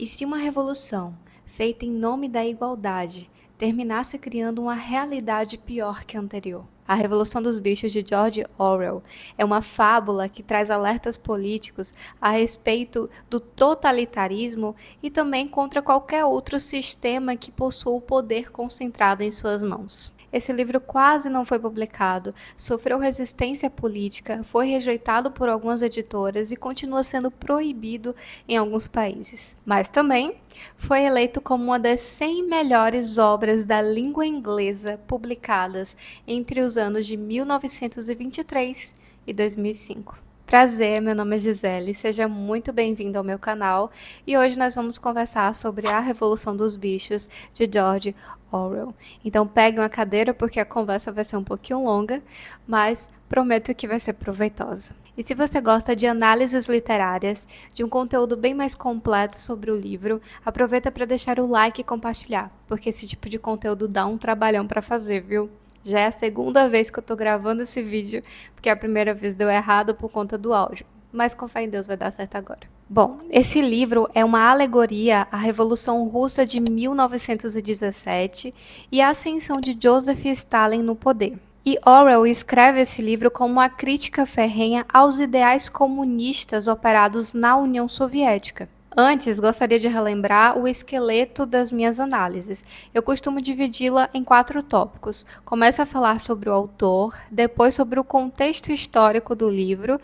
E se uma revolução, feita em nome da igualdade, terminasse criando uma realidade pior que a anterior? A Revolução dos Bichos, de George Orwell, é uma fábula que traz alertas políticos a respeito do totalitarismo e também contra qualquer outro sistema que possua o poder concentrado em suas mãos. Esse livro quase não foi publicado, sofreu resistência política, foi rejeitado por algumas editoras e continua sendo proibido em alguns países. Mas também foi eleito como uma das 100 melhores obras da língua inglesa publicadas entre os anos de 1923 e 2005. Prazer, meu nome é Gisele, seja muito bem-vindo ao meu canal e hoje nós vamos conversar sobre A Revolução dos Bichos, de George Orwell. Então pegue uma cadeira porque a conversa vai ser um pouquinho longa, mas prometo que vai ser proveitosa. E se você gosta de análises literárias, de um conteúdo bem mais completo sobre o livro, aproveita para deixar o like e compartilhar, porque esse tipo de conteúdo dá um trabalhão para fazer, viu? Já é a segunda vez que eu tô gravando esse vídeo, porque a primeira vez deu errado por conta do áudio. Mas com fé em Deus vai dar certo agora. Bom, esse livro é uma alegoria à Revolução Russa de 1917 e à ascensão de Joseph Stalin no poder. E Orwell escreve esse livro como uma crítica ferrenha aos ideais comunistas operados na União Soviética. Antes, gostaria de relembrar o esqueleto das minhas análises. Eu costumo dividi-la em 4 tópicos. Começo a falar sobre o autor, depois sobre o contexto histórico do livro,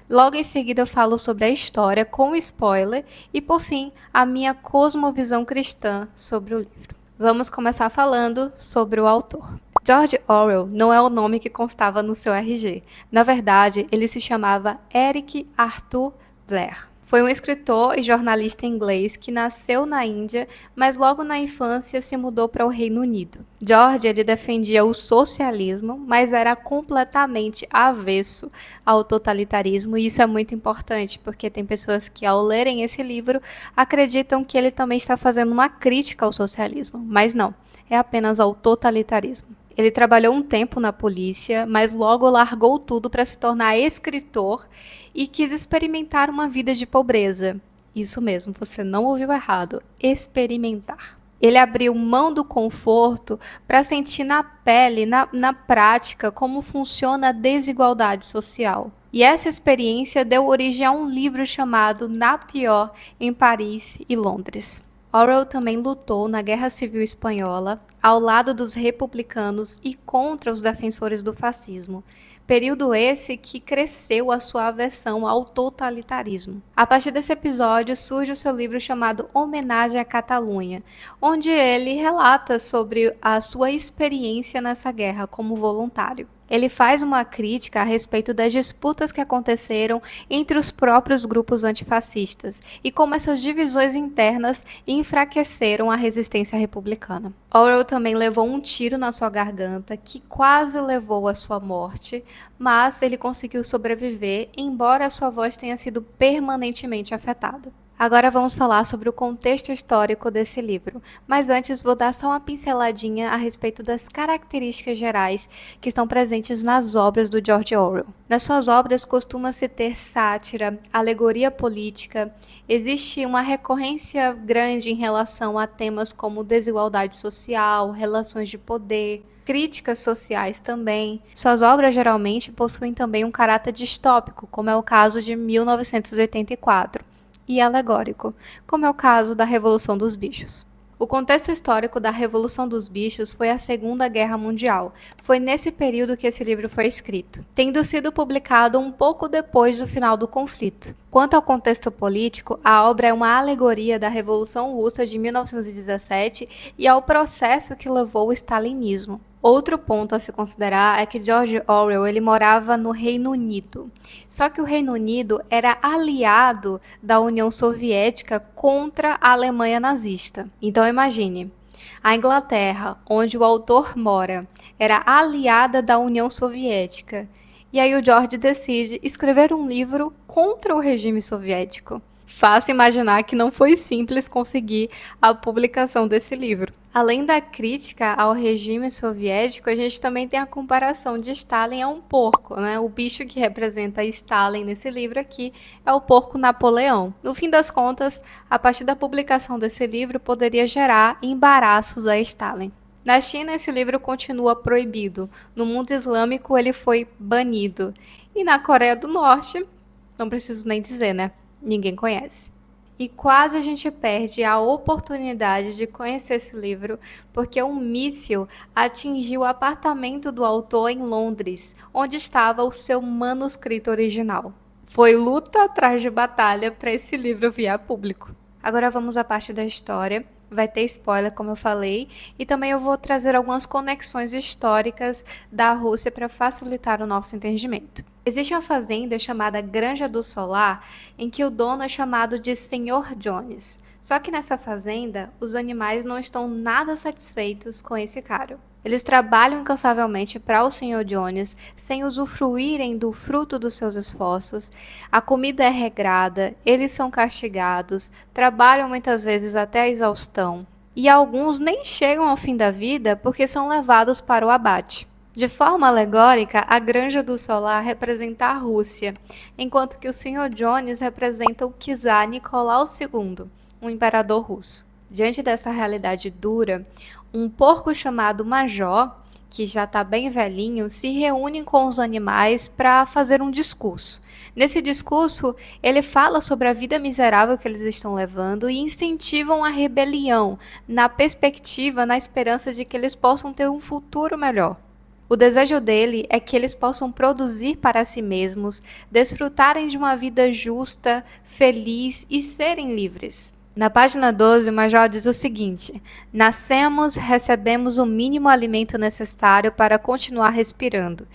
logo em seguida eu falo sobre a história com spoiler e, por fim, a minha cosmovisão cristã sobre o livro. Vamos começar falando sobre o autor. George Orwell não é o nome que constava no seu RG. Na verdade, ele se chamava Eric Arthur Blair. Foi um escritor e jornalista inglês que nasceu na Índia, mas logo na infância se mudou para o Reino Unido. George ele defendia o socialismo, mas era completamente avesso ao totalitarismo, e isso é muito importante, porque tem pessoas que, ao lerem esse livro, acreditam que ele também está fazendo uma crítica ao socialismo, mas não, é apenas ao totalitarismo. Ele trabalhou um tempo na polícia, mas logo largou tudo para se tornar escritor e quis experimentar uma vida de pobreza. Isso mesmo, você não ouviu errado, experimentar. Ele abriu mão do conforto para sentir na pele, na prática, como funciona a desigualdade social. E essa experiência deu origem a um livro chamado Na Pior, em Paris e Londres. Orwell também lutou na Guerra Civil Espanhola, ao lado dos republicanos e contra os defensores do fascismo. Período esse que cresceu a sua aversão ao totalitarismo. A partir desse episódio surge o seu livro chamado Homenagem à Catalunha, onde ele relata sobre a sua experiência nessa guerra como voluntário. Ele faz uma crítica a respeito das disputas que aconteceram entre os próprios grupos antifascistas e como essas divisões internas enfraqueceram a resistência republicana. Orwell também levou um tiro na sua garganta que quase levou à sua morte, mas ele conseguiu sobreviver, embora a sua voz tenha sido permanentemente afetada. Agora vamos falar sobre o contexto histórico desse livro, mas antes vou dar só uma pinceladinha a respeito das características gerais que estão presentes nas obras do George Orwell. Nas suas obras costuma-se ter sátira, alegoria política, existe uma recorrência grande em relação a temas como desigualdade social, relações de poder, críticas sociais também. Suas obras geralmente possuem também um caráter distópico, como é o caso de 1984. E alegórico, como é o caso da Revolução dos Bichos. O contexto histórico da Revolução dos Bichos foi a Segunda Guerra Mundial. Foi nesse período que esse livro foi escrito, tendo sido publicado um pouco depois do final do conflito. Quanto ao contexto político, a obra é uma alegoria da Revolução Russa de 1917 e ao processo que levou o stalinismo. Outro ponto a se considerar é que George Orwell ele morava no Reino Unido. Só que o Reino Unido era aliado da União Soviética contra a Alemanha nazista. Então imagine, a Inglaterra, onde o autor mora, era aliada da União Soviética. E aí o George decide escrever um livro contra o regime soviético. Fácil imaginar que não foi simples conseguir a publicação desse livro. Além da crítica ao regime soviético, a gente também tem a comparação de Stalin a um porco, né? O bicho que representa Stalin nesse livro aqui é o porco Napoleão. No fim das contas, a partir da publicação desse livro, poderia gerar embaraços a Stalin. Na China, esse livro continua proibido. No mundo islâmico, ele foi banido. E na Coreia do Norte, não preciso nem dizer, né? Ninguém conhece. E quase a gente perde a oportunidade de conhecer esse livro, porque um míssil atingiu o apartamento do autor em Londres, onde estava o seu manuscrito original. Foi luta atrás de batalha para esse livro vir a público. Agora vamos à parte da história. Vai ter spoiler, como eu falei, e também eu vou trazer algumas conexões históricas da Rússia para facilitar o nosso entendimento. Existe uma fazenda chamada Granja do Solar, em que o dono é chamado de Senhor Jones. Só que nessa fazenda, os animais não estão nada satisfeitos com esse cara. Eles trabalham incansavelmente para o Senhor Jones, sem usufruírem do fruto dos seus esforços. A comida é regrada, eles são castigados, trabalham muitas vezes até a exaustão. E alguns nem chegam ao fim da vida porque são levados para o abate. De forma alegórica, a Granja do Solar representa a Rússia, enquanto que o Senhor Jones representa o czar Nicolau II, um imperador russo. Diante dessa realidade dura, um porco chamado Major, que já está bem velhinho, se reúne com os animais para fazer um discurso. Nesse discurso, ele fala sobre a vida miserável que eles estão levando e incentivam a rebelião, na perspectiva, na esperança de que eles possam ter um futuro melhor. O desejo dele é que eles possam produzir para si mesmos, desfrutarem de uma vida justa, feliz e serem livres. Na página 12, o Major diz o seguinte: nascemos, recebemos o mínimo alimento necessário para continuar respirando.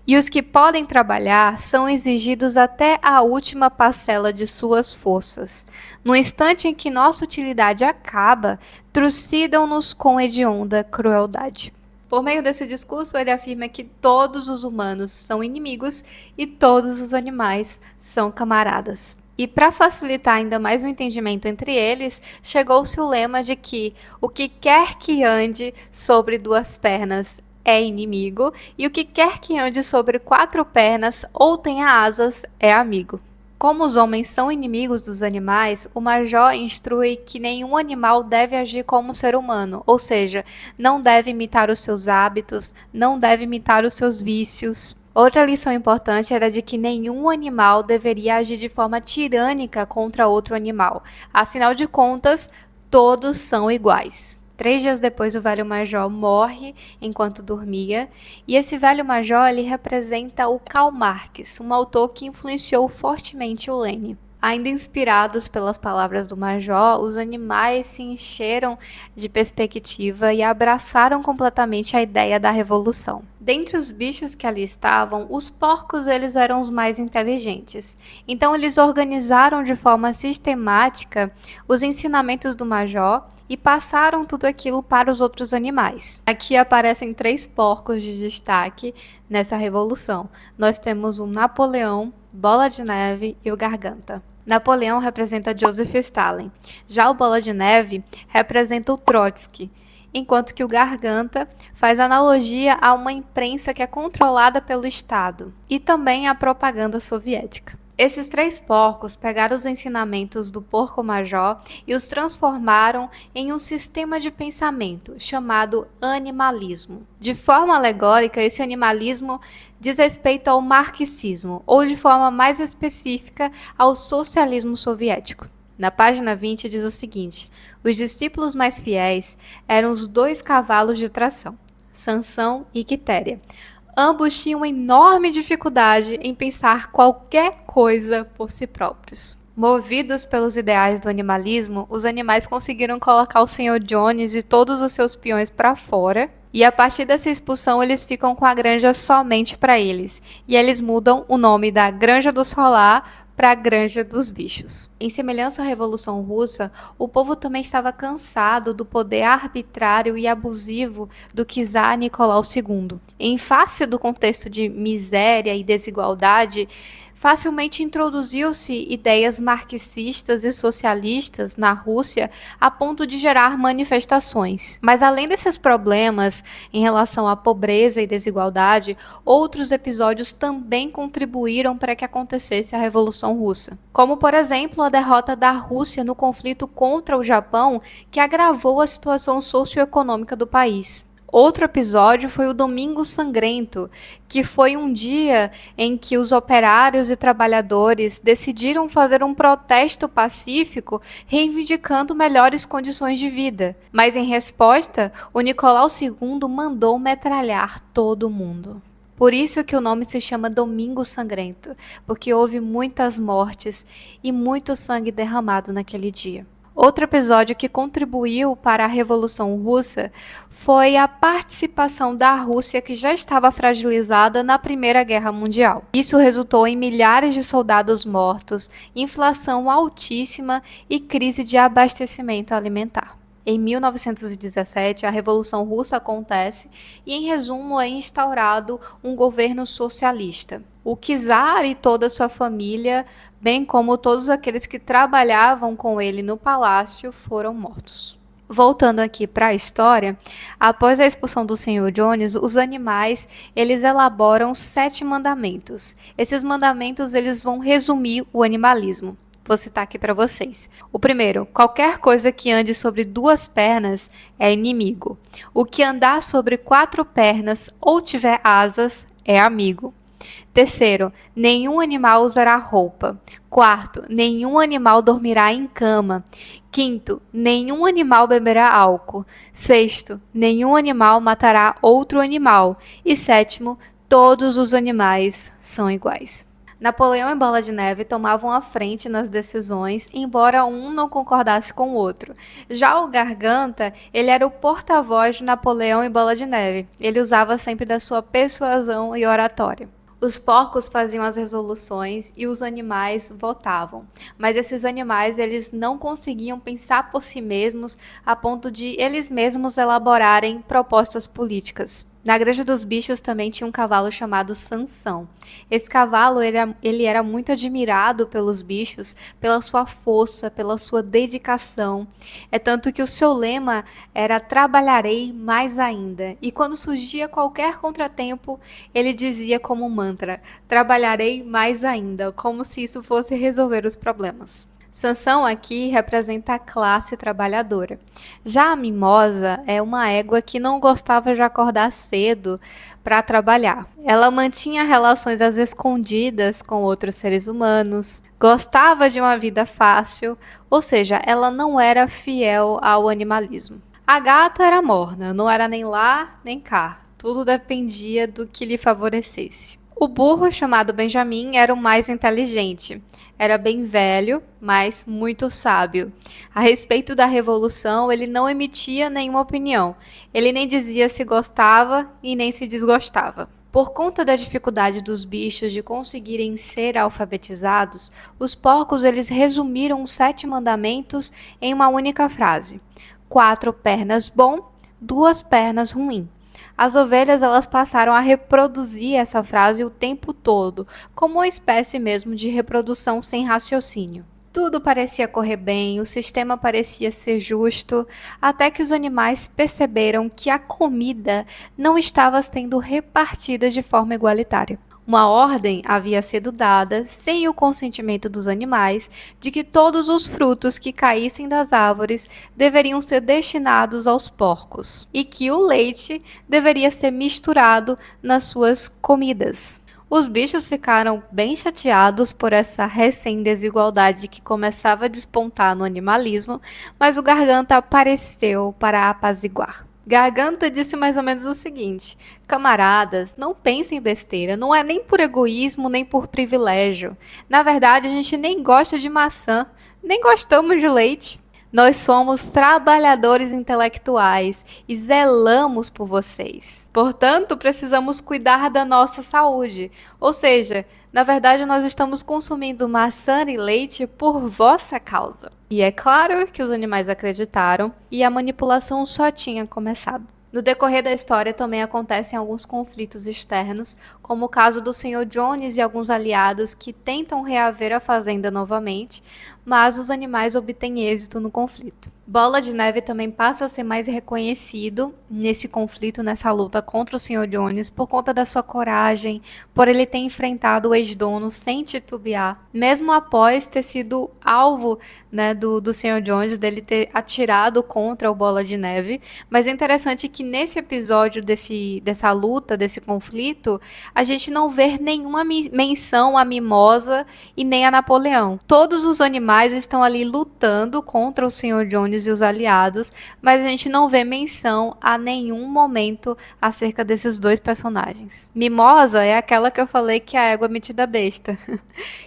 E os que podem trabalhar são exigidos até a última parcela de suas forças. No instante em que nossa utilidade acaba, trucidam-nos com hedionda crueldade. Por meio desse discurso, ele afirma que todos os humanos são inimigos e todos os animais são camaradas. E para facilitar ainda mais o entendimento entre eles, chegou-se o lema de que o que quer que ande sobre duas pernas é inimigo e o que quer que ande sobre quatro pernas ou tenha asas é amigo. Como os homens são inimigos dos animais, o Major instrui que nenhum animal deve agir como um ser humano, ou seja, não deve imitar os seus hábitos, não deve imitar os seus vícios. Outra lição importante era de que nenhum animal deveria agir de forma tirânica contra outro animal. Afinal de contas, todos são iguais. 3 dias depois, o velho Major morre enquanto dormia, e esse velho Major ele representa o Karl Marx, um autor que influenciou fortemente o Lenin. Ainda inspirados pelas palavras do Major, os animais se encheram de perspectiva e abraçaram completamente a ideia da revolução. Dentre os bichos que ali estavam, os porcos eles eram os mais inteligentes. Então eles organizaram de forma sistemática os ensinamentos do Major e passaram tudo aquilo para os outros animais. Aqui aparecem 3 porcos de destaque nessa revolução. Nós temos o Napoleão, Bola de Neve e o Garganta. Napoleão representa Joseph Stalin. Já o Bola de Neve representa o Trotsky, enquanto que o Garganta faz analogia a uma imprensa que é controlada pelo Estado e também a propaganda soviética. Esses 3 porcos pegaram os ensinamentos do porco Major e os transformaram em um sistema de pensamento chamado animalismo. De forma alegórica, esse animalismo diz respeito ao marxismo, ou de forma mais específica, ao socialismo soviético. Na página 20 diz o seguinte: os discípulos mais fiéis eram os 2 cavalos de tração, Sansão e Quitéria. Ambos tinham enorme dificuldade em pensar qualquer coisa por si próprios. Movidos pelos ideais do animalismo, os animais conseguiram colocar o Senhor Jones e todos os seus peões para fora, e a partir dessa expulsão eles ficam com a granja somente para eles, e eles mudam o nome da Granja do Solar para a Granja dos Bichos. Em semelhança à Revolução Russa, o povo também estava cansado do poder arbitrário e abusivo do czar Nicolau II. Em face do contexto de miséria e desigualdade, facilmente introduziu-se ideias marxistas e socialistas na Rússia a ponto de gerar manifestações. Mas além desses problemas em relação à pobreza e desigualdade, outros episódios também contribuíram para que acontecesse a Revolução Russa. Como, por exemplo, a derrota da Rússia no conflito contra o Japão, que agravou a situação socioeconômica do país. Outro episódio foi o Domingo Sangrento, que foi um dia em que os operários e trabalhadores decidiram fazer um protesto pacífico reivindicando melhores condições de vida. Mas em resposta, o Nicolau II mandou metralhar todo mundo. Por isso que o nome se chama Domingo Sangrento, porque houve muitas mortes e muito sangue derramado naquele dia. Outro episódio que contribuiu para a Revolução Russa foi a participação da Rússia, que já estava fragilizada na Primeira Guerra Mundial. Isso resultou em milhares de soldados mortos, inflação altíssima e crise de abastecimento alimentar. Em 1917, a Revolução Russa acontece e, em resumo, é instaurado um governo socialista. O czar e toda a sua família, bem como todos aqueles que trabalhavam com ele no palácio, foram mortos. Voltando aqui para a história, após a expulsão do Sr. Jones, os animais eles elaboram 7 mandamentos. Esses mandamentos eles vão resumir o animalismo. Vou citar aqui para vocês. O primeiro, qualquer coisa que ande sobre 2 pernas é inimigo. O que andar sobre 4 pernas ou tiver asas é amigo. Terceiro, nenhum animal usará roupa. Quarto, nenhum animal dormirá em cama. Quinto, nenhum animal beberá álcool. Sexto, nenhum animal matará outro animal. E sétimo, todos os animais são iguais. Napoleão e Bola de Neve tomavam a frente nas decisões, embora um não concordasse com o outro. Já o Garganta, ele era o porta-voz de Napoleão e Bola de Neve. Ele usava sempre da sua persuasão e oratória. Os porcos faziam as resoluções e os animais votavam. Mas esses animais eles não conseguiam pensar por si mesmos a ponto de eles mesmos elaborarem propostas políticas. Na Granja dos Bichos também tinha um cavalo chamado Sansão. Esse cavalo ele era muito admirado pelos bichos, pela sua força, pela sua dedicação. É tanto que o seu lema era trabalharei mais ainda. E quando surgia qualquer contratempo, ele dizia como mantra, trabalharei mais ainda, como se isso fosse resolver os problemas. Sansão aqui representa a classe trabalhadora. Já a mimosa é uma égua que não gostava de acordar cedo para trabalhar. Ela mantinha relações às escondidas com outros seres humanos, gostava de uma vida fácil, ou seja, ela não era fiel ao animalismo. A gata era morna, não era nem lá nem cá, tudo dependia do que lhe favorecesse. O burro, chamado Benjamin, era o mais inteligente. Era bem velho, mas muito sábio. A respeito da revolução, ele não emitia nenhuma opinião. Ele nem dizia se gostava e nem se desgostava. Por conta da dificuldade dos bichos de conseguirem ser alfabetizados, os porcos eles resumiram os 7 mandamentos em uma única frase: 4 pernas bom, 2 pernas ruim. As ovelhas elas passaram a reproduzir essa frase o tempo todo, como uma espécie mesmo de reprodução sem raciocínio. Tudo parecia correr bem, o sistema parecia ser justo, até que os animais perceberam que a comida não estava sendo repartida de forma igualitária. Uma ordem havia sido dada, sem o consentimento dos animais, de que todos os frutos que caíssem das árvores deveriam ser destinados aos porcos e que o leite deveria ser misturado nas suas comidas. Os bichos ficaram bem chateados por essa recém-desigualdade que começava a despontar no animalismo, mas o Garganta apareceu para apaziguar. Garganta disse mais ou menos o seguinte: camaradas, não pensem besteira, não é nem por egoísmo nem por privilégio. Na verdade, a gente nem gosta de maçã, nem gostamos de leite. Nós somos trabalhadores intelectuais e zelamos por vocês. Portanto, precisamos cuidar da nossa saúde. Ou seja, na verdade, nós estamos consumindo maçã e leite por vossa causa. E é claro que os animais acreditaram e a manipulação só tinha começado. No decorrer da história também acontecem alguns conflitos externos, como o caso do Sr. Jones e alguns aliados que tentam reaver a fazenda novamente, mas os animais obtêm êxito no conflito. Bola de Neve também passa a ser mais reconhecido nesse conflito, nessa luta contra o Sr. Jones, por conta da sua coragem, por ele ter enfrentado o ex-dono sem titubear, mesmo após ter sido alvo, né, do Sr. Jones, dele ter atirado contra o Bola de Neve. Mas é interessante que nesse episódio dessa luta, desse conflito, a gente não vê nenhuma menção à Mimosa e nem a Napoleão. Todos os animais estão ali lutando contra o Sr. Jones e os aliados, mas a gente não vê menção a nenhum momento acerca desses dois personagens. Mimosa é aquela que eu falei que é a égua metida besta,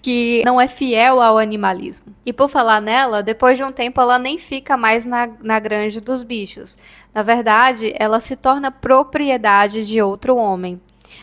que não é fiel ao animalismo. E por falar nela, depois de um tempo ela nem fica mais na granja dos bichos. Na verdade, ela se torna propriedade de outro homem.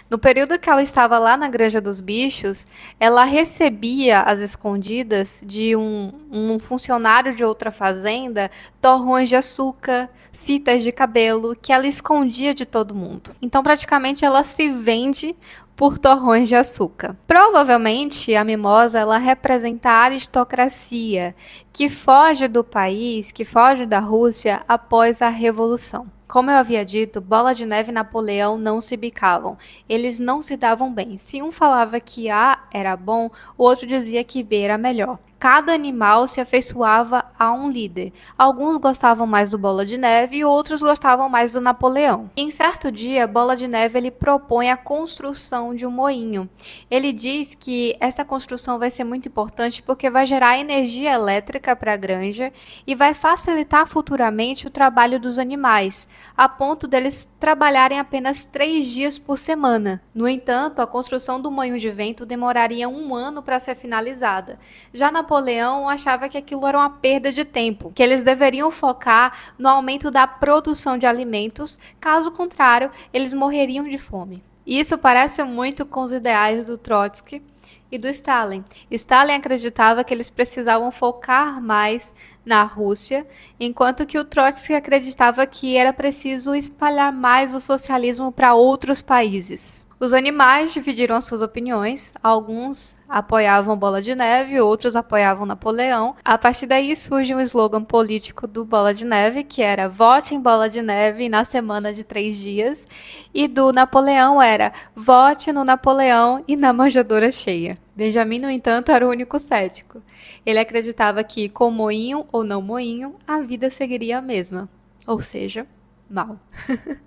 No período que ela estava lá na Granja dos Bichos, ela recebia às escondidas de um funcionário de outra fazenda torrões de açúcar, fitas de cabelo que ela escondia de todo mundo. Então, praticamente, ela se vende por torrões de açúcar. Provavelmente, a Mimosa ela representa a aristocracia que foge do país, que foge da Rússia após a Revolução. Como eu havia dito, Bola de Neve e Napoleão não se bicavam. Eles não se davam bem. Se um falava que A era bom, o outro dizia que B era melhor. Cada animal se afeiçoava a um líder. Alguns gostavam mais do Bola de Neve e outros gostavam mais do Napoleão. Em certo dia, Bola de Neve ele propõe a construção de um moinho. Ele diz que essa construção vai ser muito importante porque vai gerar energia elétrica para a granja e vai facilitar futuramente o trabalho dos animais, a ponto deles trabalharem apenas 3 dias por semana. No entanto, a construção do moinho de vento demoraria 1 ano para ser finalizada. Já Napoleão achava que aquilo era uma perda de tempo, que eles deveriam focar no aumento da produção de alimentos, caso contrário, eles morreriam de fome. Isso parece muito com os ideais do Trotsky e do Stalin. Stalin acreditava que eles precisavam focar mais na Rússia, enquanto que o Trotsky acreditava que era preciso espalhar mais o socialismo para outros países. Os animais dividiram as suas opiniões, alguns apoiavam Bola de Neve, outros apoiavam Napoleão. A partir daí surge um slogan político do Bola de Neve, que era "Vote em Bola de Neve na semana de 3 dias", e do Napoleão era "Vote no Napoleão e na manjedoura cheia". Benjamin, no entanto, era o único cético. Ele acreditava que, com moinho ou não moinho, a vida seguiria a mesma, ou seja, mal.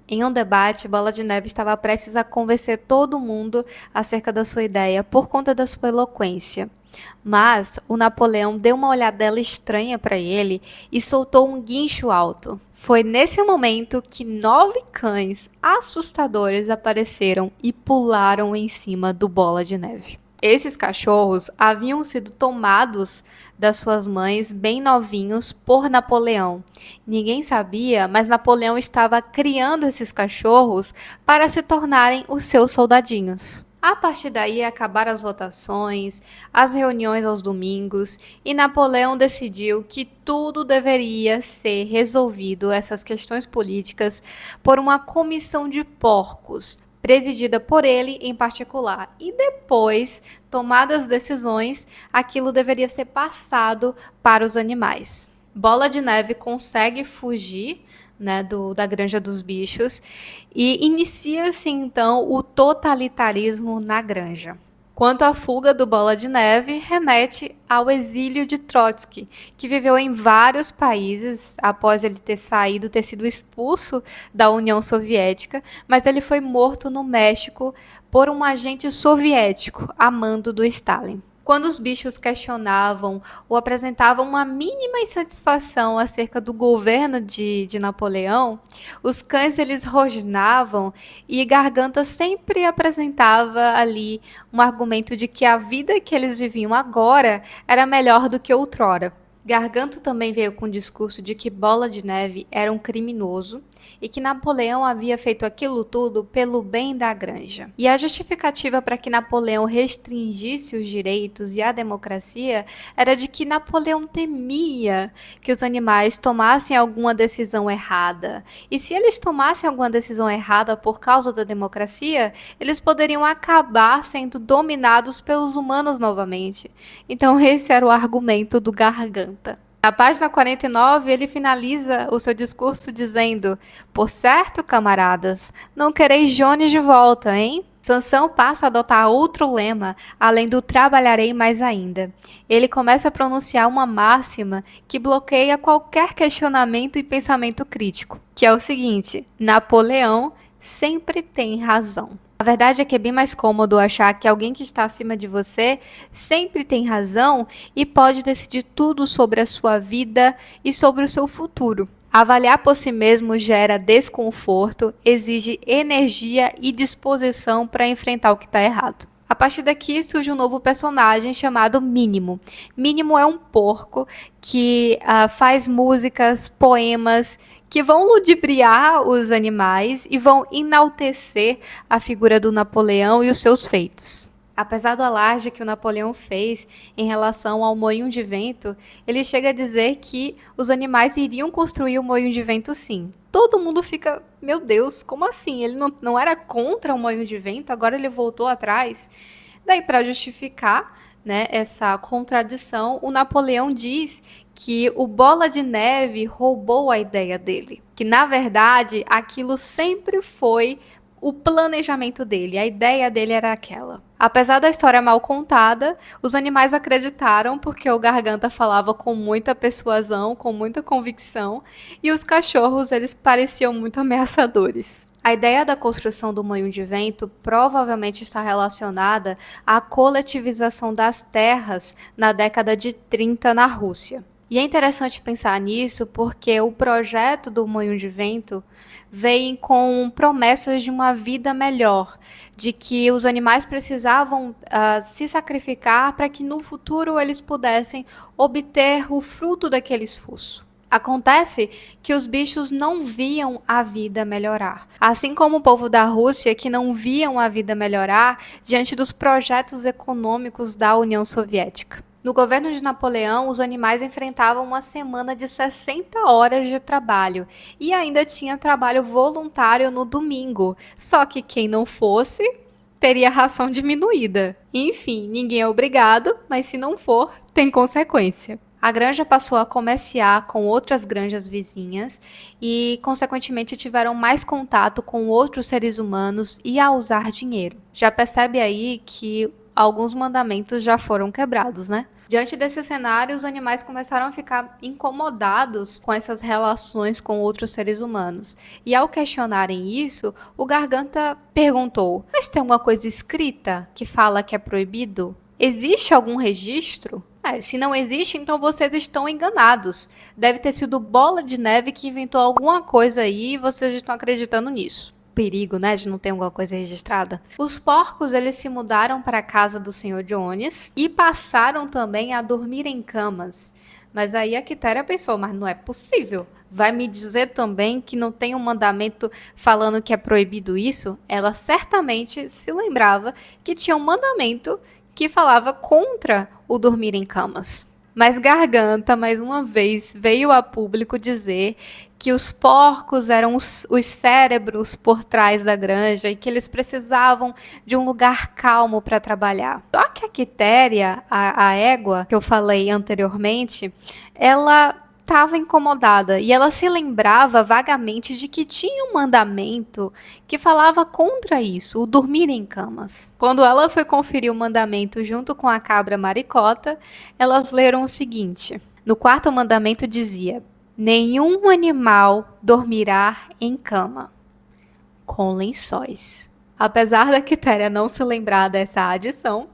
Em um debate, Bola de Neve estava prestes a convencer todo mundo acerca da sua ideia por conta da sua eloquência. Mas o Napoleão deu uma olhadela estranha para ele e soltou um guincho alto. Foi nesse momento que 9 cães assustadores apareceram e pularam em cima do Bola de Neve. Esses cachorros haviam sido tomados das suas mães bem novinhos por Napoleão. Ninguém sabia, mas Napoleão estava criando esses cachorros para se tornarem os seus soldadinhos. A partir daí acabaram as votações, as reuniões aos domingos, e Napoleão decidiu que tudo deveria ser resolvido, essas questões políticas, por uma comissão de porcos, presidida por ele em particular. E depois, tomadas as decisões, aquilo deveria ser passado para os animais. Bola de Neve consegue fugir, né, da Granja dos Bichos e inicia-se então o totalitarismo na granja. Quanto à fuga do Bola de Neve, remete ao exílio de Trotsky, que viveu em vários países após ele ter sido expulso da União Soviética, mas ele foi morto no México por um agente soviético, a mando do Stalin. Quando os bichos questionavam ou apresentavam uma mínima insatisfação acerca do governo de Napoleão, os cães eles rosnavam e Garganta sempre apresentava ali um argumento de que a vida que eles viviam agora era melhor do que outrora. Garganta também veio com o discurso de que Bola de Neve era um criminoso e que Napoleão havia feito aquilo tudo pelo bem da granja. E a justificativa para que Napoleão restringisse os direitos e a democracia era de que Napoleão temia que os animais tomassem alguma decisão errada. E se eles tomassem alguma decisão errada por causa da democracia, eles poderiam acabar sendo dominados pelos humanos novamente. Então esse era o argumento do Garganta. Na página 49, ele finaliza o seu discurso dizendo: "Por certo, camaradas, não quereis Jones de volta, hein?" Sansão passa a adotar outro lema, além do trabalharei mais ainda. Ele começa a pronunciar uma máxima que bloqueia qualquer questionamento e pensamento crítico, que é o seguinte: Napoleão sempre tem razão. A verdade é que é bem mais cômodo achar que alguém que está acima de você sempre tem razão e pode decidir tudo sobre a sua vida e sobre o seu futuro. Avaliar por si mesmo gera desconforto, exige energia e disposição para enfrentar o que está errado. A partir daqui surge um novo personagem chamado Mínimo. Mínimo é um porco que faz músicas, poemas que vão ludibriar os animais e vão enaltecer a figura do Napoleão e os seus feitos. Apesar do alarde que o Napoleão fez em relação ao moinho de vento, ele chega a dizer que os animais iriam construir o moinho de vento sim. Todo mundo fica, meu Deus, como assim? Ele não era contra o moinho de vento, agora ele voltou atrás. Daí, para justificar, né, essa contradição, o Napoleão diz que o Bola de Neve roubou a ideia dele, que na verdade aquilo sempre foi o planejamento dele, a ideia dele era aquela. Apesar da história mal contada, os animais acreditaram porque o Garganta falava com muita persuasão, com muita convicção, e os cachorros eles pareciam muito ameaçadores. A ideia da construção do moinho de vento provavelmente está relacionada à coletivização das terras na década de 30 na Rússia. E é interessante pensar nisso porque o projeto do moinho de vento vem com promessas de uma vida melhor, de que os animais precisavam se sacrificar para que no futuro eles pudessem obter o fruto daquele esforço. Acontece que os bichos não viam a vida melhorar, assim como o povo da Rússia que não viam a vida melhorar diante dos projetos econômicos da União Soviética. No governo de Napoleão, os animais enfrentavam uma semana de 60 horas de trabalho e ainda tinha trabalho voluntário no domingo, só que quem não fosse teria ração diminuída. Enfim, ninguém é obrigado, mas se não for, tem consequência. A granja passou a comerciar com outras granjas vizinhas e, consequentemente, tiveram mais contato com outros seres humanos e a usar dinheiro. Já percebe aí que alguns mandamentos já foram quebrados, né? Diante desse cenário, os animais começaram a ficar incomodados com essas relações com outros seres humanos. E ao questionarem isso, o Garganta perguntou: "Mas tem alguma coisa escrita que fala que é proibido? Existe algum registro?" Se não existe, então vocês estão enganados. Deve ter sido Bola de Neve que inventou alguma coisa aí e vocês estão acreditando nisso. Perigo, né, de não ter alguma coisa registrada. Os porcos, eles se mudaram para a casa do Sr. Jones e passaram também a dormir em camas. Mas aí a Quitéria pensou, mas não é possível. Vai me dizer também que não tem um mandamento falando que é proibido isso? Ela certamente se lembrava que tinha um mandamento que falava contra o dormir em camas. Mas Garganta, mais uma vez, veio a público dizer que os porcos eram os cérebros por trás da granja e que eles precisavam de um lugar calmo para trabalhar. Só que a Quitéria, a égua que eu falei anteriormente, ela estava incomodada e ela se lembrava vagamente de que tinha um mandamento que falava contra isso, o dormir em camas. Quando ela foi conferir o mandamento junto com a cabra Maricota, elas leram o seguinte: no quarto mandamento dizia: nenhum animal dormirá em cama, com lençóis. Apesar da Quitéria não se lembrar dessa adição,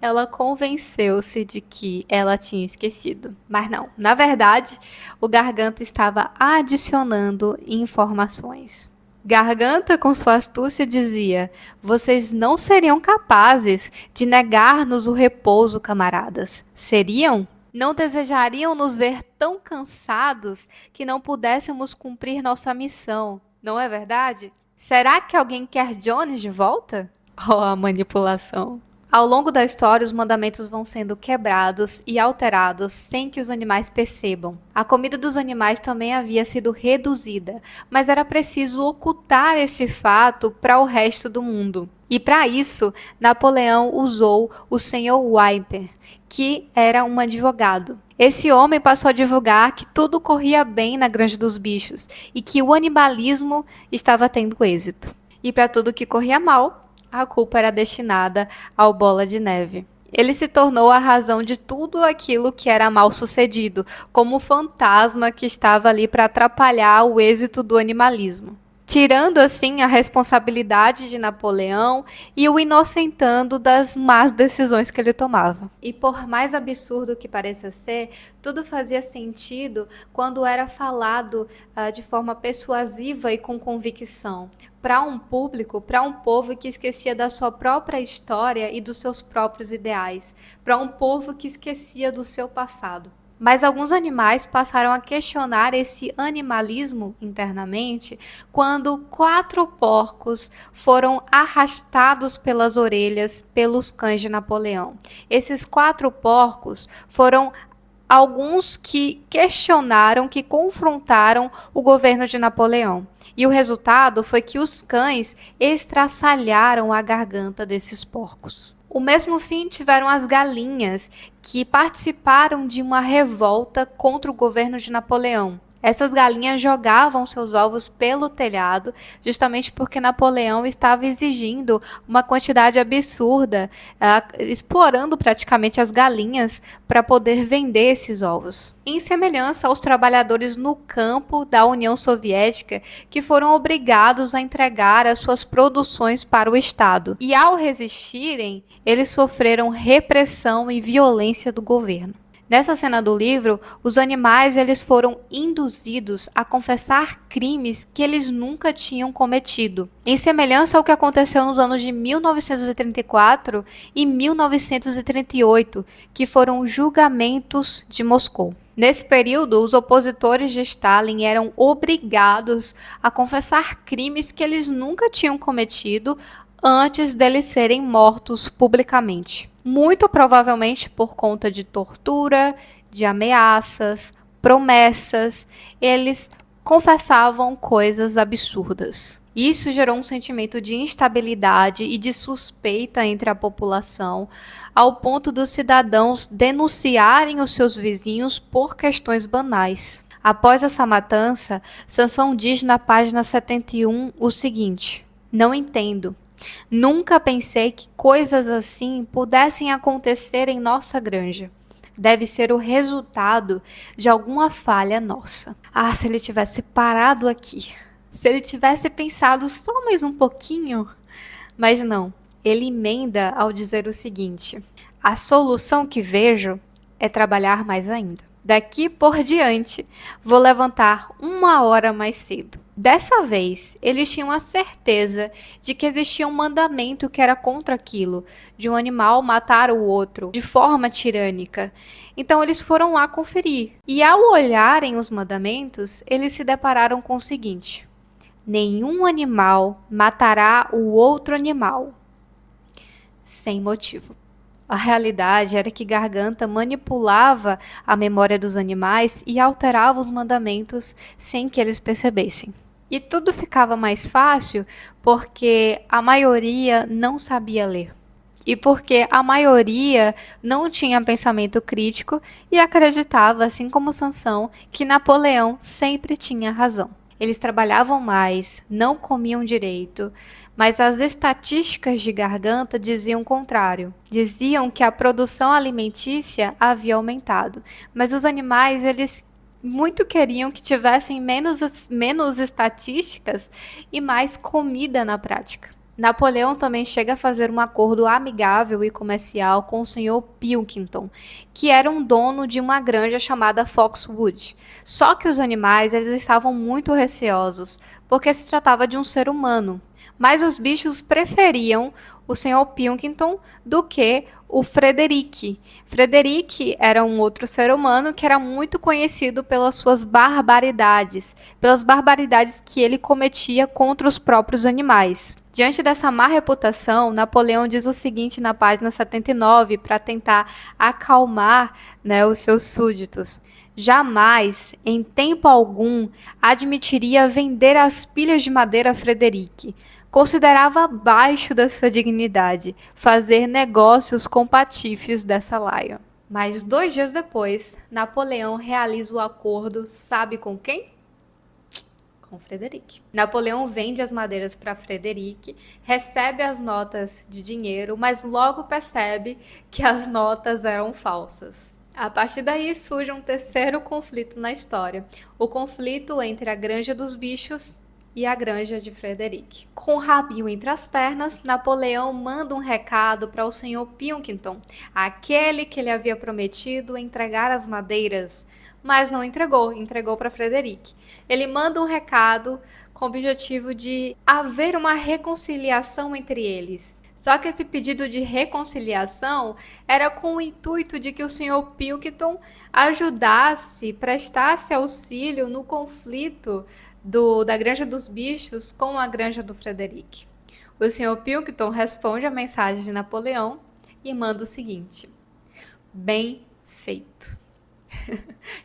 ela convenceu-se de que ela tinha esquecido. Mas não, na verdade, o Garganta estava adicionando informações. Garganta, com sua astúcia, dizia: vocês não seriam capazes de negar-nos o repouso, camaradas. Seriam? Não desejariam nos ver tão cansados que não pudéssemos cumprir nossa missão, não é verdade? Será que alguém quer Jones de volta? Oh, a manipulação. Ao longo da história, os mandamentos vão sendo quebrados e alterados sem que os animais percebam. A comida dos animais também havia sido reduzida, mas era preciso ocultar esse fato para o resto do mundo. E para isso, Napoleão usou o Sr. Wiper, que era um advogado. Esse homem passou a divulgar que tudo corria bem na Granja dos Bichos e que o animalismo estava tendo êxito. E para tudo que corria mal, a culpa era destinada ao Bola de Neve. Ele se tornou a razão de tudo aquilo que era mal sucedido, como o fantasma que estava ali para atrapalhar o êxito do animalismo, tirando assim a responsabilidade de Napoleão e o inocentando das más decisões que ele tomava. E por mais absurdo que pareça ser, tudo fazia sentido quando era falado de forma persuasiva e com convicção, para um público, para um povo que esquecia da sua própria história e dos seus próprios ideais, para um povo que esquecia do seu passado. Mas alguns animais passaram a questionar esse animalismo internamente quando 4 porcos foram arrastados pelas orelhas pelos cães de Napoleão. Esses 4 porcos foram alguns que questionaram, que confrontaram o governo de Napoleão. E o resultado foi que os cães estraçalharam a garganta desses porcos. O mesmo fim tiveram as galinhas, que participaram de uma revolta contra o governo de Napoleão. Essas galinhas jogavam seus ovos pelo telhado, justamente porque Napoleão estava exigindo uma quantidade absurda, explorando praticamente as galinhas para poder vender esses ovos. Em semelhança aos trabalhadores no campo da União Soviética, que foram obrigados a entregar as suas produções para o Estado. E ao resistirem, eles sofreram repressão e violência do governo. Nessa cena do livro, os animais eles foram induzidos a confessar crimes que eles nunca tinham cometido, em semelhança ao que aconteceu nos anos de 1934 e 1938, que foram os julgamentos de Moscou. Nesse período, os opositores de Stalin eram obrigados a confessar crimes que eles nunca tinham cometido antes deles serem mortos publicamente. Muito provavelmente por conta de tortura, de ameaças, promessas, eles confessavam coisas absurdas. Isso gerou um sentimento de instabilidade e de suspeita entre a população, ao ponto dos cidadãos denunciarem os seus vizinhos por questões banais. Após essa matança, Sansão diz na página 71 o seguinte: "Não entendo. Nunca pensei que coisas assim pudessem acontecer em nossa granja. Deve ser o resultado de alguma falha nossa." Ah, se ele tivesse parado aqui. Se ele tivesse pensado só mais um pouquinho. Mas não, ele emenda ao dizer o seguinte: "A solução que vejo é trabalhar mais ainda. Daqui por diante, vou levantar 1 hora mais cedo." Dessa vez, eles tinham a certeza de que existia um mandamento que era contra aquilo, de um animal matar o outro de forma tirânica. Então eles foram lá conferir. E ao olharem os mandamentos, eles se depararam com o seguinte: nenhum animal matará o outro animal sem motivo. A realidade era que Garganta manipulava a memória dos animais e alterava os mandamentos sem que eles percebessem. E tudo ficava mais fácil porque a maioria não sabia ler. E porque a maioria não tinha pensamento crítico e acreditava, assim como Sansão, que Napoleão sempre tinha razão. Eles trabalhavam mais, não comiam direito, mas as estatísticas de Garganta diziam o contrário. Diziam que a produção alimentícia havia aumentado, mas os animais, eles muito queriam que tivessem menos estatísticas e mais comida na prática. Napoleão também chega a fazer um acordo amigável e comercial com o Sr. Pilkington, que era um dono de uma granja chamada Foxwood. Só que os animais eles estavam muito receosos, porque se tratava de um ser humano. Mas os bichos preferiam o Sr. Pilkington do que o Frederic. Frederic era um outro ser humano que era muito conhecido pelas suas barbaridades, pelas barbaridades que ele cometia contra os próprios animais. Diante dessa má reputação, Napoleão diz o seguinte na página 79 para tentar acalmar, os seus súditos. Jamais, em tempo algum, admitiria vender as pilhas de madeira a Frederic. Considerava abaixo da sua dignidade fazer negócios com patifes dessa laia. Mas 2 dias depois, Napoleão realiza o acordo, sabe com quem? Com Frederic. Napoleão vende as madeiras para Frederic, recebe as notas de dinheiro, mas logo percebe que as notas eram falsas. A partir daí surge um terceiro conflito na história, o conflito entre a Granja dos Bichos e a Granja de Frederic. Com o rabinho entre as pernas, Napoleão manda um recado para o Sr. Pilkington, aquele que ele havia prometido entregar as madeiras, mas não entregou para Frederic. Ele manda um recado com o objetivo de haver uma reconciliação entre eles. Só que esse pedido de reconciliação era com o intuito de que o Sr. Pilkington ajudasse, prestasse auxílio no conflito da Granja dos Bichos com a Granja do Frederic. O Sr. Pilkington responde a mensagem de Napoleão e manda o seguinte: bem feito.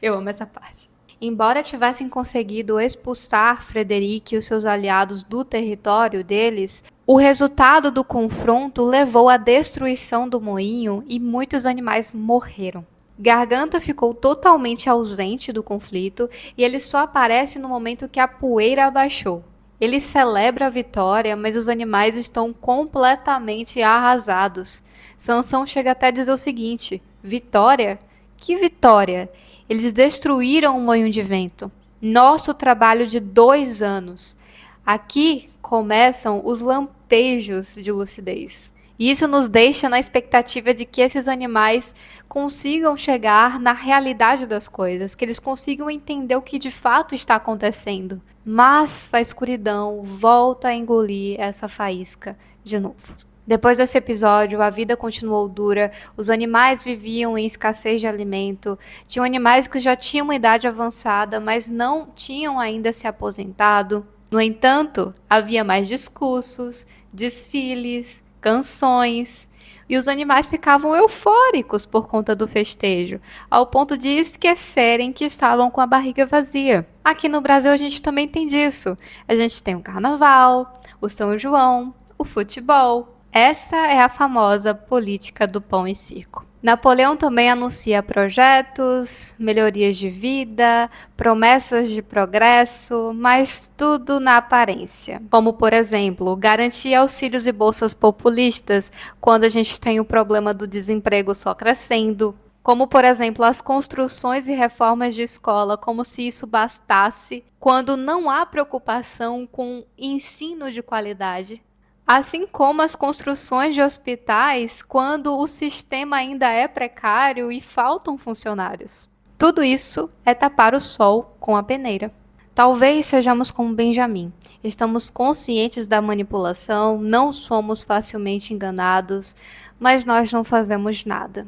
Eu amo essa parte. Embora tivessem conseguido expulsar Frederic e os seus aliados do território deles, o resultado do confronto levou à destruição do moinho e muitos animais morreram. Garganta ficou totalmente ausente do conflito e ele só aparece no momento que a poeira abaixou. Ele celebra a vitória, mas os animais estão completamente arrasados. Sansão chega até a dizer o seguinte: vitória? Que vitória? Eles destruíram o moinho de vento. Nosso trabalho de 2 anos. Aqui começam os lampejos de lucidez. E isso nos deixa na expectativa de que esses animais consigam chegar na realidade das coisas, que eles consigam entender o que de fato está acontecendo. Mas a escuridão volta a engolir essa faísca de novo. Depois desse episódio, a vida continuou dura, os animais viviam em escassez de alimento, tinham animais que já tinham uma idade avançada, mas não tinham ainda se aposentado. No entanto, havia mais discursos, desfiles, canções, e os animais ficavam eufóricos por conta do festejo, ao ponto de esquecerem que estavam com a barriga vazia. Aqui no Brasil a gente também tem disso. A gente tem o carnaval, o São João, o futebol. Essa é a famosa política do pão e circo. Napoleão também anuncia projetos, melhorias de vida, promessas de progresso, mas tudo na aparência. Como, por exemplo, garantir auxílios e bolsas populistas quando a gente tem o problema do desemprego só crescendo. Como, por exemplo, as construções e reformas de escola, como se isso bastasse, quando não há preocupação com ensino de qualidade. Assim como as construções de hospitais, quando o sistema ainda é precário e faltam funcionários. Tudo isso é tapar o sol com a peneira. Talvez sejamos como Benjamin. Estamos conscientes da manipulação, não somos facilmente enganados, mas nós não fazemos nada.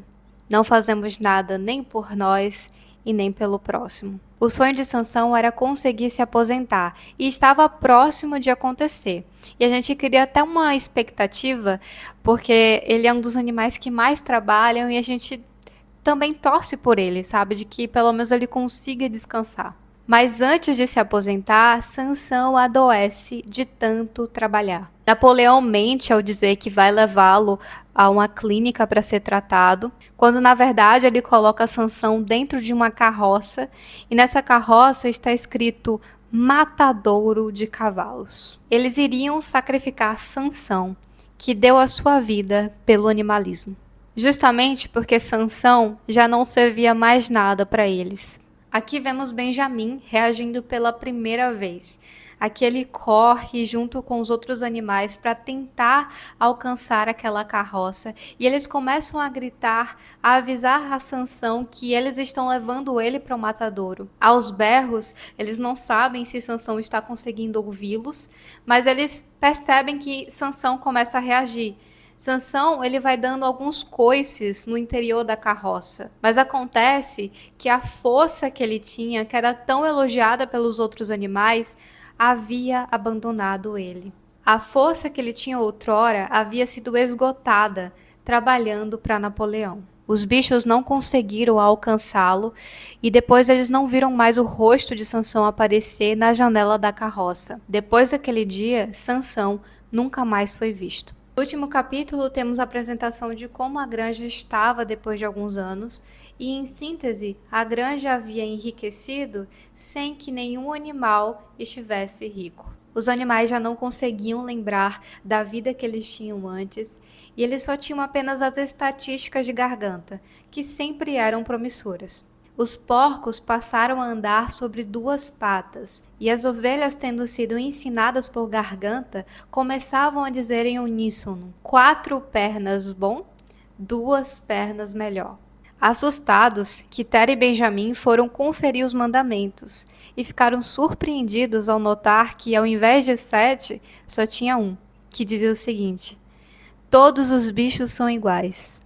Não fazemos nada nem por nós e nem pelo próximo. O sonho de Sansão era conseguir se aposentar e estava próximo de acontecer. E a gente cria até uma expectativa, porque ele é um dos animais que mais trabalham e a gente também torce por ele, sabe? De que pelo menos ele consiga descansar. Mas antes de se aposentar, Sansão adoece de tanto trabalhar. Napoleão mente ao dizer que vai levá-lo a uma clínica para ser tratado, quando na verdade ele coloca Sansão dentro de uma carroça e nessa carroça está escrito matadouro de cavalos. Eles iriam sacrificar Sansão, que deu a sua vida pelo animalismo. Justamente porque Sansão já não servia mais nada para eles. Aqui vemos Benjamin reagindo pela primeira vez. Aqui ele corre junto com os outros animais para tentar alcançar aquela carroça. E eles começam a gritar, a avisar a Sansão que eles estão levando ele para o matadouro. Aos berros, eles não sabem se Sansão está conseguindo ouvi-los, mas eles percebem que Sansão começa a reagir. Sansão, ele vai dando alguns coices no interior da carroça, mas acontece que a força que ele tinha, que era tão elogiada pelos outros animais, havia abandonado ele. A força que ele tinha outrora havia sido esgotada trabalhando para Napoleão. Os bichos não conseguiram alcançá-lo e depois eles não viram mais o rosto de Sansão aparecer na janela da carroça. Depois daquele dia, Sansão nunca mais foi visto. No último capítulo, temos a apresentação de como a granja estava depois de alguns anos, e em síntese, a granja havia enriquecido sem que nenhum animal estivesse rico. Os animais já não conseguiam lembrar da vida que eles tinham antes, e eles só tinham apenas as estatísticas de garganta, que sempre eram promissoras. Os porcos passaram a andar sobre duas patas, e as ovelhas, tendo sido ensinadas por garganta, começavam a dizer em uníssono: 4 pernas bom, 2 pernas melhor. Assustados, Quitéria e Benjamim foram conferir os mandamentos, e ficaram surpreendidos ao notar que, ao invés de 7, só tinha um, que dizia o seguinte: todos os bichos são iguais,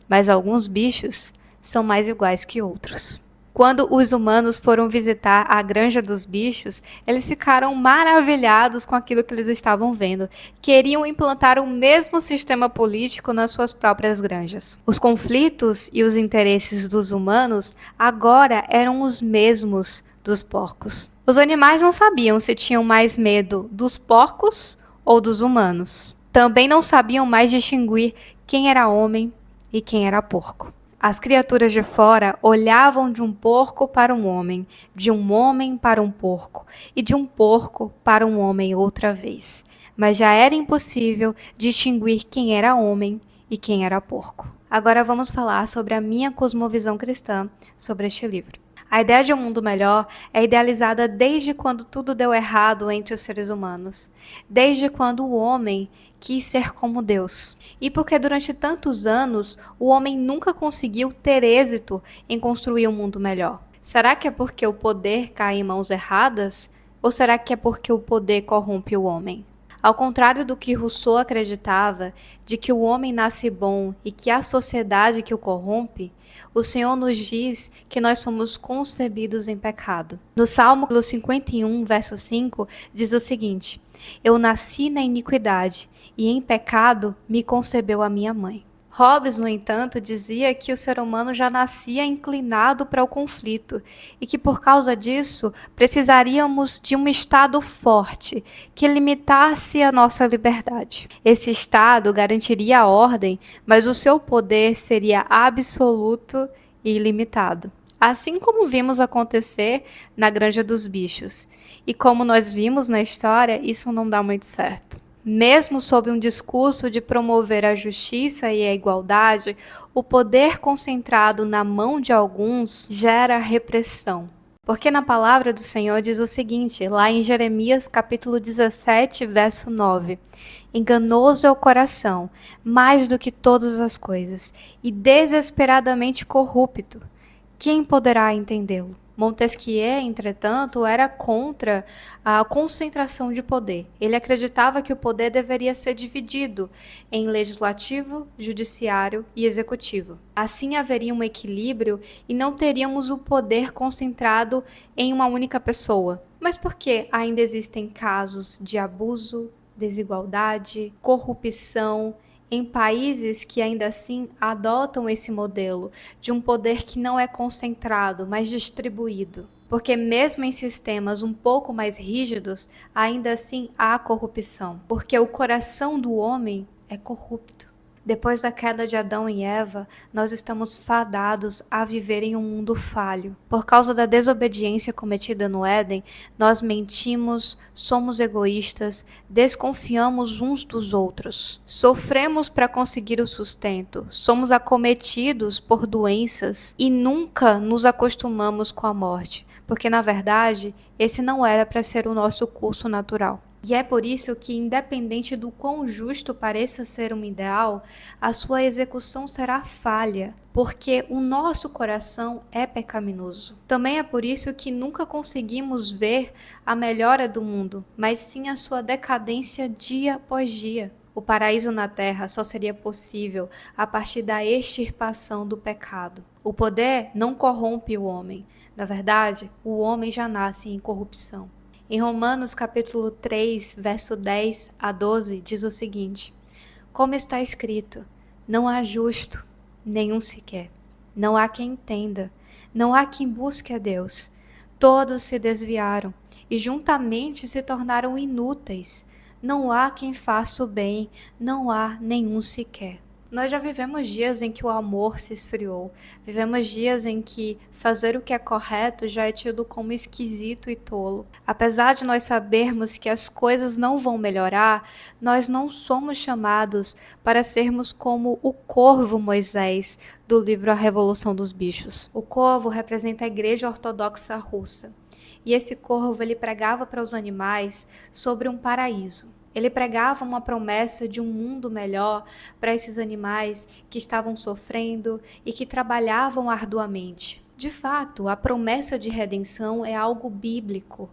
mas alguns bichos são mais iguais que outros. Quando os humanos foram visitar a granja dos bichos, eles ficaram maravilhados com aquilo que eles estavam vendo. Queriam implantar o mesmo sistema político nas suas próprias granjas. Os conflitos e os interesses dos humanos agora eram os mesmos dos porcos. Os animais não sabiam se tinham mais medo dos porcos ou dos humanos. Também não sabiam mais distinguir quem era homem e quem era porco. As criaturas de fora olhavam de um porco para um homem, de um homem para um porco, e de um porco para um homem outra vez. Mas já era impossível distinguir quem era homem e quem era porco. Agora vamos falar sobre a minha cosmovisão cristã sobre este livro. A ideia de um mundo melhor é idealizada desde quando tudo deu errado entre os seres humanos, desde quando o homem quis ser como Deus. E porque durante tantos anos o homem nunca conseguiu ter êxito em construir um mundo melhor. Será que é porque o poder cai em mãos erradas? Ou será que é porque o poder corrompe o homem? Ao contrário do que Rousseau acreditava, de que o homem nasce bom e que a sociedade que o corrompe, o Senhor nos diz que nós somos concebidos em pecado. No Salmo 51, verso 5, diz o seguinte: eu nasci na iniquidade, e em pecado me concebeu a minha mãe. Hobbes, no entanto, dizia que o ser humano já nascia inclinado para o conflito e que, por causa disso, precisaríamos de um Estado forte que limitasse a nossa liberdade. Esse Estado garantiria a ordem, mas o seu poder seria absoluto e ilimitado. Assim como vimos acontecer na Granja dos Bichos. E como nós vimos na história, isso não dá muito certo. Mesmo sob um discurso de promover a justiça e a igualdade, o poder concentrado na mão de alguns gera repressão. Porque na palavra do Senhor diz o seguinte, lá em Jeremias capítulo 17, verso 9: enganoso é o coração, mais do que todas as coisas, e desesperadamente corrupto. Quem poderá entendê-lo? Montesquieu, entretanto, era contra a concentração de poder. Ele acreditava que o poder deveria ser dividido em legislativo, judiciário e executivo. Assim haveria um equilíbrio e não teríamos o poder concentrado em uma única pessoa. Mas por que ainda existem casos de abuso, desigualdade, corrupção, em países que ainda assim adotam esse modelo de um poder que não é concentrado, mas distribuído? Porque mesmo em sistemas um pouco mais rígidos, ainda assim há corrupção, porque o coração do homem é corrupto. Depois da queda de Adão e Eva, nós estamos fadados a viver em um mundo falho. Por causa da desobediência cometida no Éden, nós mentimos, somos egoístas, desconfiamos uns dos outros. Sofremos para conseguir o sustento, somos acometidos por doenças e nunca nos acostumamos com a morte, porque na verdade, esse não era para ser o nosso curso natural. E é por isso que, independente do quão justo pareça ser um ideal, a sua execução será falha, porque o nosso coração é pecaminoso. Também é por isso que nunca conseguimos ver a melhora do mundo, mas sim a sua decadência dia após dia. O paraíso na terra só seria possível a partir da extirpação do pecado. O poder não corrompe o homem. Na verdade, o homem já nasce em corrupção. Em Romanos capítulo 3, verso 10 a 12, diz o seguinte: como está escrito, não há justo, nenhum sequer. Não há quem entenda, não há quem busque a Deus. Todos se desviaram e juntamente se tornaram inúteis. Não há quem faça o bem, não há nenhum sequer. Nós já vivemos dias em que o amor se esfriou. Vivemos dias em que fazer o que é correto já é tido como esquisito e tolo. Apesar de nós sabermos que as coisas não vão melhorar, nós não somos chamados para sermos como o corvo Moisés do livro A Revolução dos Bichos. O corvo representa a Igreja Ortodoxa Russa. E esse corvo ele pregava para os animais sobre um paraíso. Ele pregava uma promessa de um mundo melhor para esses animais que estavam sofrendo e que trabalhavam arduamente. De fato, a promessa de redenção é algo bíblico,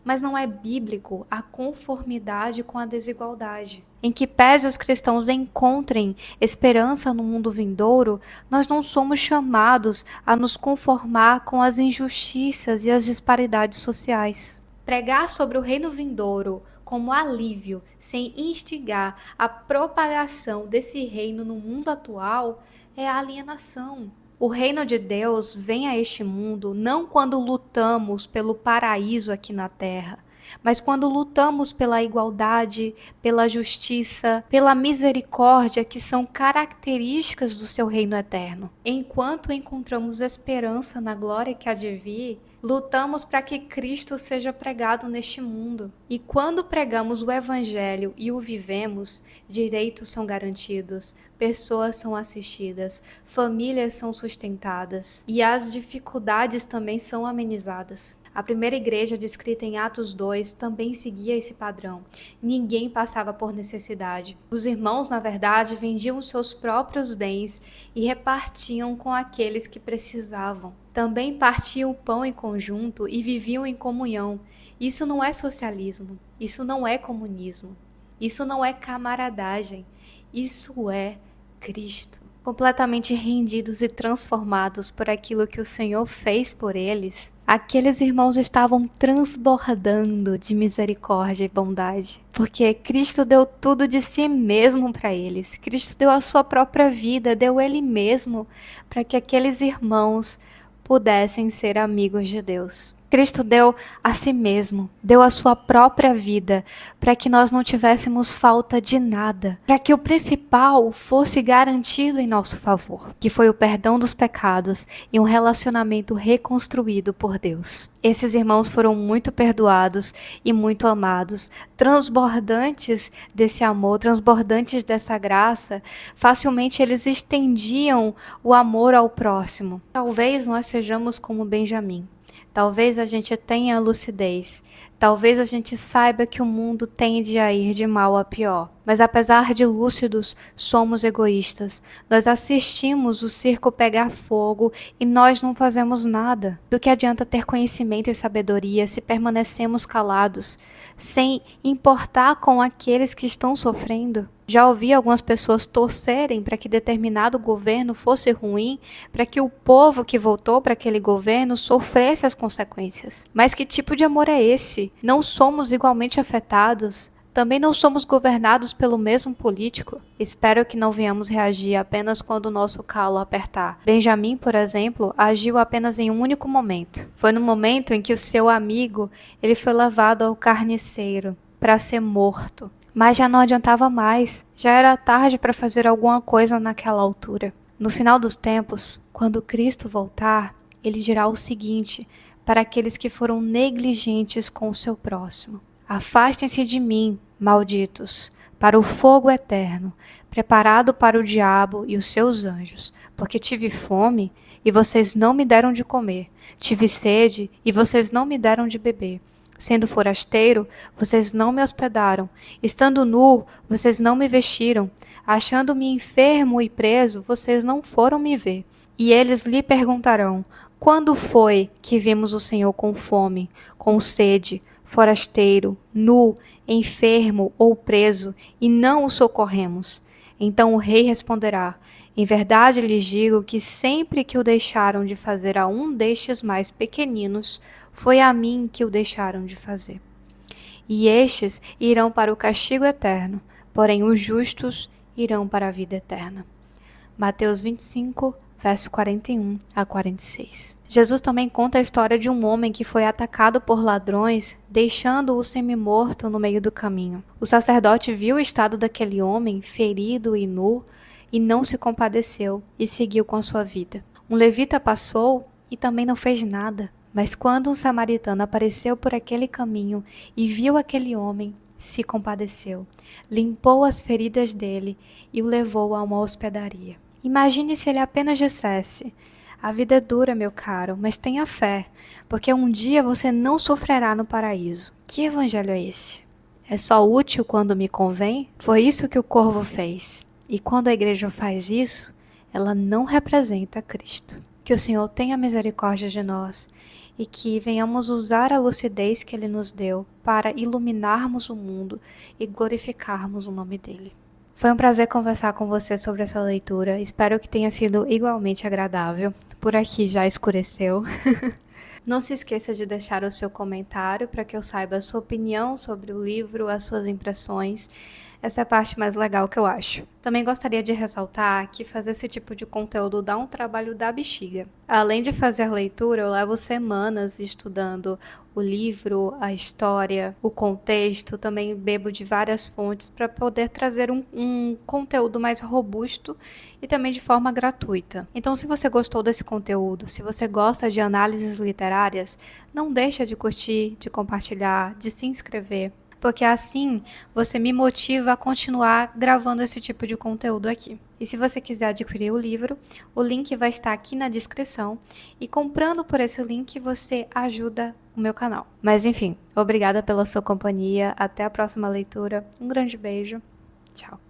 mas não é bíblico a conformidade com a desigualdade. Em que pese os cristãos encontrem esperança no mundo vindouro, nós não somos chamados a nos conformar com as injustiças e as disparidades sociais. Pregar sobre o reino vindouro como alívio, sem instigar a propagação desse reino no mundo atual, é alienação. O reino de Deus vem a este mundo não quando lutamos pelo paraíso aqui na terra, mas quando lutamos pela igualdade, pela justiça, pela misericórdia, que são características do seu reino eterno. Enquanto encontramos esperança na glória que há de vir, lutamos para que Cristo seja pregado neste mundo. E quando pregamos o Evangelho e o vivemos, direitos são garantidos, pessoas são assistidas, famílias são sustentadas e as dificuldades também são amenizadas. A primeira igreja descrita em Atos 2 também seguia esse padrão. Ninguém passava por necessidade. Os irmãos, na verdade, vendiam seus próprios bens e repartiam com aqueles que precisavam. Também partiam o pão em conjunto e viviam em comunhão. Isso não é socialismo, isso não é comunismo, isso não é camaradagem, isso é Cristo. Completamente rendidos e transformados por aquilo que o Senhor fez por eles, aqueles irmãos estavam transbordando de misericórdia e bondade, porque Cristo deu tudo de si mesmo para eles. Cristo deu a sua própria vida, deu Ele mesmo para que aqueles irmãos pudessem ser amigos de Deus. Cristo deu a si mesmo, deu a sua própria vida, para que nós não tivéssemos falta de nada, para que o principal fosse garantido em nosso favor, que foi o perdão dos pecados e um relacionamento reconstruído por Deus. Esses irmãos foram muito perdoados e muito amados, transbordantes desse amor, transbordantes dessa graça. Facilmente eles estendiam o amor ao próximo. Talvez nós sejamos como Benjamim. Talvez a gente tenha lucidez, talvez a gente saiba que o mundo tende a ir de mal a pior. Mas apesar de lúcidos, somos egoístas. Nós assistimos o circo pegar fogo e nós não fazemos nada. Do que adianta ter conhecimento e sabedoria se permanecemos calados, sem importar com aqueles que estão sofrendo? Já ouvi algumas pessoas torcerem para que determinado governo fosse ruim, para que o povo que votou para aquele governo sofresse as consequências. Mas que tipo de amor é esse? Não somos igualmente afetados? Também não somos governados pelo mesmo político? Espero que não venhamos reagir apenas quando o nosso calo apertar. Benjamim, por exemplo, agiu apenas em um único momento. Foi no momento em que o seu amigo ele foi levado ao carniceiro para ser morto. Mas já não adiantava mais, já era tarde para fazer alguma coisa naquela altura. No final dos tempos, quando Cristo voltar, ele dirá o seguinte para aqueles que foram negligentes com o seu próximo: afastem-se de mim, malditos, para o fogo eterno, preparado para o diabo e os seus anjos, porque tive fome e vocês não me deram de comer, tive sede e vocês não me deram de beber. Sendo forasteiro, vocês não me hospedaram. Estando nu, vocês não me vestiram. Achando-me enfermo e preso, vocês não foram me ver. E eles lhe perguntarão: quando foi que vimos o Senhor com fome, com sede, forasteiro, nu, enfermo ou preso, e não o socorremos. Então o rei responderá: em verdade lhes digo que sempre que o deixaram de fazer a um destes mais pequeninos, foi a mim que o deixaram de fazer. E estes irão para o castigo eterno, porém os justos irão para a vida eterna. Mateus 25, verso 41 a 46. Jesus também conta a história de um homem que foi atacado por ladrões, deixando-o semi-morto no meio do caminho. O sacerdote viu o estado daquele homem, ferido e nu, e não se compadeceu e seguiu com a sua vida. Um levita passou e também não fez nada. Mas quando um samaritano apareceu por aquele caminho e viu aquele homem, se compadeceu, limpou as feridas dele e o levou a uma hospedaria. Imagine se ele apenas dissesse: a vida é dura, meu caro, mas tenha fé, porque um dia você não sofrerá no paraíso. Que evangelho é esse? É só útil quando me convém? Foi isso que o corvo fez. E quando a igreja faz isso, ela não representa Cristo. Que o Senhor tenha misericórdia de nós e que venhamos usar a lucidez que Ele nos deu para iluminarmos o mundo e glorificarmos o nome dEle. Foi um prazer conversar com você sobre essa leitura. Espero que tenha sido igualmente agradável. Por aqui já escureceu. Não se esqueça de deixar o seu comentário para que eu saiba a sua opinião sobre o livro, as suas impressões. Essa é a parte mais legal que eu acho. Também gostaria de ressaltar que fazer esse tipo de conteúdo dá um trabalho da bexiga. Além de fazer a leitura, eu levo semanas estudando o livro, a história, o contexto. Também bebo de várias fontes para poder trazer um conteúdo mais robusto e também de forma gratuita. Então, se você gostou desse conteúdo, se você gosta de análises literárias, não deixa de curtir, de compartilhar, de se inscrever, porque assim você me motiva a continuar gravando esse tipo de conteúdo aqui. E se você quiser adquirir o livro, o link vai estar aqui na descrição, e comprando por esse link você ajuda o meu canal. Mas enfim, obrigada pela sua companhia, até a próxima leitura, um grande beijo, tchau!